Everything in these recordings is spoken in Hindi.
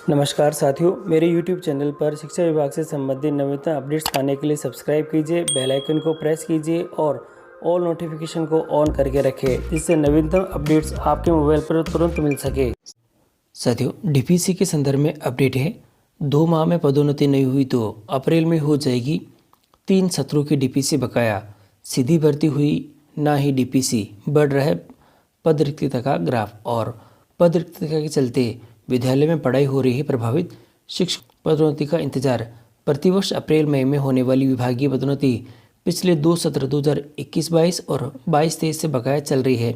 नमस्कार साथियों, मेरे YouTube चैनल पर शिक्षा विभाग से संबंधित नवीनतम अपडेट्स पाने के लिए सब्सक्राइब कीजिए, बेल आइकन को प्रेस कीजिए और ऑल नोटिफिकेशन को ऑन करके रखें, जिससे नवीनतम अपडेट्स आपके मोबाइल पर तुरंत मिल सके। साथियों, डीपीसी के संदर्भ में अपडेट है। 2 माह में पदोन्नति नहीं हुई तो अप्रैल में हो जाएगी। 3 सत्रों की डीपीसी बकाया, सीधी भर्ती हुई ना ही डीपीसी, बढ़ रहा है पद रिक्तता का ग्राफ और पद रिक्तता के चलते विद्यालय में पढ़ाई हो रही है प्रभावित। शिक्षक पदोन्नति का इंतजार। प्रतिवर्ष अप्रैल मई में होने वाली विभागीय पदोन्नति पिछले 2 सत्र 2021-22 और 22-23 से बकाया चल रही है।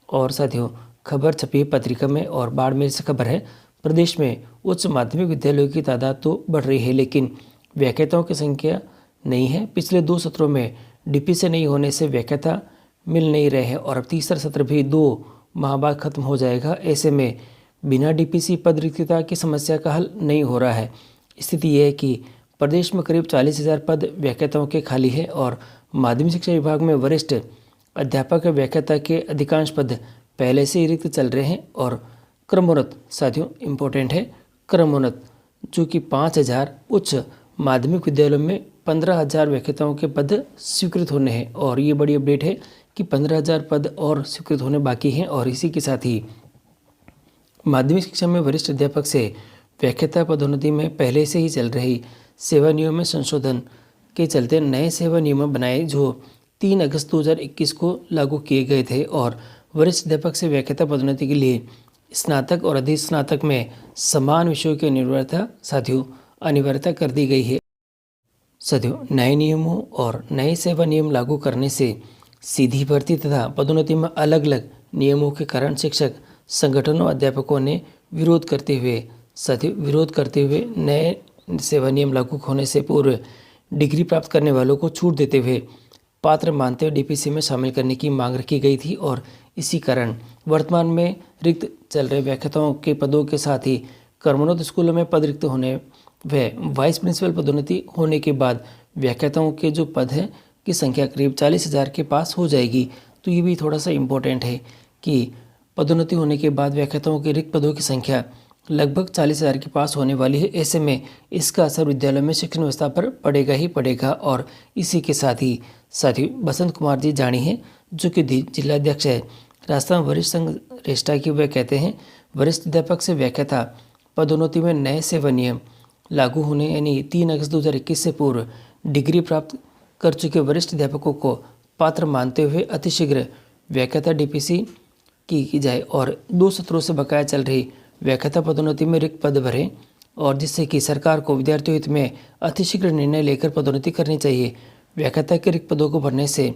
और साथियों, खबर छपी है पत्रिका में और बाड़मेर से खबर है। प्रदेश में उच्च माध्यमिक विद्यालयों की तादाद तो बढ़ रही है, लेकिन व्याख्याताओं की संख्या नहीं है। पिछले 2 सत्रों में डीपीसी नहीं होने से व्याख्याता मिल नहीं रहे हैं और अब तीसरा सत्र भी 2 माह बाद खत्म हो जाएगा। ऐसे में बिना डीपीसी पद रिक्तता की समस्या का हल नहीं हो रहा है। स्थिति यह है कि प्रदेश में करीब 40,000 पद व्याख्याताओं के खाली है और माध्यमिक शिक्षा विभाग में वरिष्ठ अध्यापक व्याख्याता के अधिकांश पद पहले से ही रिक्त चल रहे हैं। और क्रमोन्नत, साथियों इम्पोर्टेंट है, क्रमोन्नत जो कि 5,000 उच्च माध्यमिक विद्यालयों में 15,000 व्याख्याताओं के पद स्वीकृत होने हैं। और ये बड़ी अपडेट है कि 15,000 पद और स्वीकृत होने बाकी हैं। और इसी के साथ ही माध्यमिक शिक्षा में वरिष्ठ अध्यापक से व्याख्याता पदोन्नति में पहले से ही चल रही सेवा नियम में संशोधन के चलते नए सेवा नियम बनाए जो 3 अगस्त 2021 को लागू किए गए थे। और वरिष्ठ अध्यापक से व्याख्याता पदोन्नति के लिए स्नातक और अधिस्नातक में समान विषयों की अनिवार्यता कर दी गई है। साथियों, नए नियमों और नए सेवा नियम लागू करने से सीधी भर्ती तथा पदोन्नति में अलग अलग नियमों के कारण शिक्षक संगठनों अध्यापकों ने विरोध करते हुए नए सेवा नियम लागू होने से पूर्व डिग्री प्राप्त करने वालों को छूट देते हुए पात्र मानते हुए डीपीसी में शामिल करने की मांग रखी गई थी। और इसी कारण वर्तमान में रिक्त चल रहे व्याख्याताओं के पदों के साथ ही क्रमोन्नत स्कूलों में पद रिक्त होने व वाइस प्रिंसिपल पदोन्नति होने के बाद व्याख्याताओं के जो पद हैं की संख्या करीब 40,000 के पास हो जाएगी। तो ये भी थोड़ा सा इम्पोर्टेंट है कि पदोन्नति होने के बाद व्याख्याताओं के रिक्त पदों की संख्या लगभग 40,000 के पास होने वाली है। ऐसे में इसका असर विद्यालयों में शिक्षण व्यवस्था पर पड़ेगा ही पड़ेगा। और इसी के साथ ही बसंत कुमार जी जानी हैं, जो कि जिलाध्यक्ष है राजस्थान वरिष्ठ संघ रेस्टा की, वह कहते हैं वरिष्ठ अध्यापक से व्याख्याता पदोन्नति में नए सेवा नियम लागू होने यानी 3 अगस्त 2021 से पूर्व डिग्री प्राप्त कर चुके वरिष्ठ अध्यापकों को पात्र मानते हुए अतिशीघ्र व्याख्याता डीपीसी की जाए और 2 सत्रों से बकाया चल रही व्याख्याता पदोन्नति में रिक्त पद भरें। और जिससे कि सरकार को विद्यार्थियों हित में अतिशीघ्र निर्णय लेकर पदोन्नति करनी चाहिए। व्याख्याता के रिक्त पदों को भरने से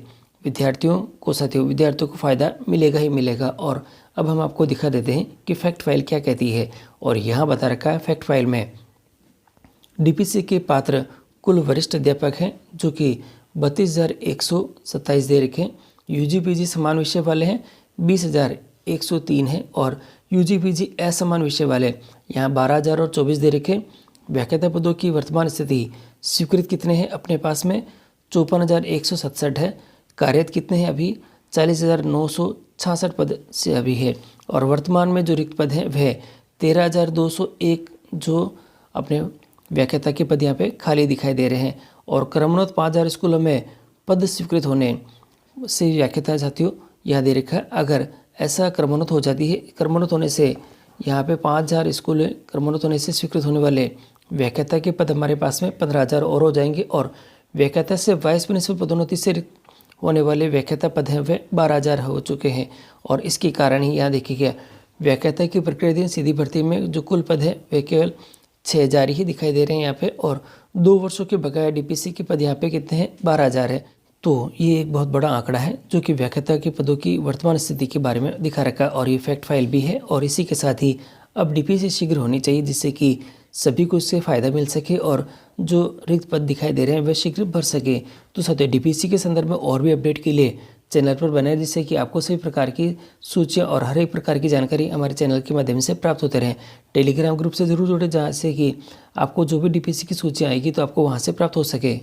विद्यार्थियों को फ़ायदा मिलेगा ही मिलेगा। और अब हम आपको दिखा देते हैं कि फैक्ट फाइल क्या कहती है। और यहाँ बता रखा है फैक्ट फाइल में डीपीसी के पात्र कुल वरिष्ठ अध्यापक हैं, जो कि 32,127 दे रखे हैं। यूजी पीजी समान विषय वाले हैं 20,103 है। और यूजी पीजी असमान विषय वाले यहाँ 12,000 और 24 दे रखे। व्याख्याता पदों की वर्तमान स्थिति स्वीकृत कितने हैं अपने पास में 54,167 है। कार्यरत कितने हैं अभी 40,966 पद से अभी है। और वर्तमान में जो रिक्त पद हैं वह 13,201 जो अपने व्याख्याता के पद यहाँ पे खाली दिखाई दे रहे हैं। और क्रमोन्नत 5,000 स्कूलों में पद स्वीकृत होने से व्याख्याता साथियों यहाँ दे रखा है। अगर ऐसा क्रमोन्नत हो जाती है, क्रमोन्नत होने से यहाँ पे 5,000 स्कूल क्रमोन्नत होने से स्वीकृत होने वाले व्याख्याता के पद हमारे पास में 15,000 और हो जाएंगे। और व्याख्याता से वाइस प्रिंसिपल पदोन्नति से होने वाले व्याख्याता पद हैं वे 12,000 हो चुके हैं। और इसके कारण ही यहाँ देखिए व्याख्याता की प्रक्रियाधीन सीधी भर्ती में जो कुल पद है वे केवल 6,000 ही दिखाई दे रहे हैं यहाँ पे। और 2 वर्षों के बकाया डीपीसी के पद यहाँ पे कितने हैं 12,000 है। तो ये एक बहुत बड़ा आंकड़ा है जो कि व्याख्याता के पदों की वर्तमान स्थिति के बारे में दिखा रखा है। और ये फैक्ट फाइल भी है। और इसी के साथ ही अब डीपीसी शीघ्र होनी चाहिए, जिससे कि सभी को इससे फ़ायदा मिल सके और जो रिक्त पद दिखाई दे रहे हैं वह शीघ्र भर सके। तो साथियों, डीपीसी के संदर्भ में और भी अपडेट के लिए चैनल पर बने, जिससे कि आपको सभी प्रकार की सूचियाँ और हर एक प्रकार की जानकारी हमारे चैनल के माध्यम से प्राप्त होते रहें। टेलीग्राम ग्रुप से जरूर जुड़े, जहाँ से कि आपको जो भी डीपीसी की सूचियाँ आएगी तो आपको वहाँ से प्राप्त हो सके।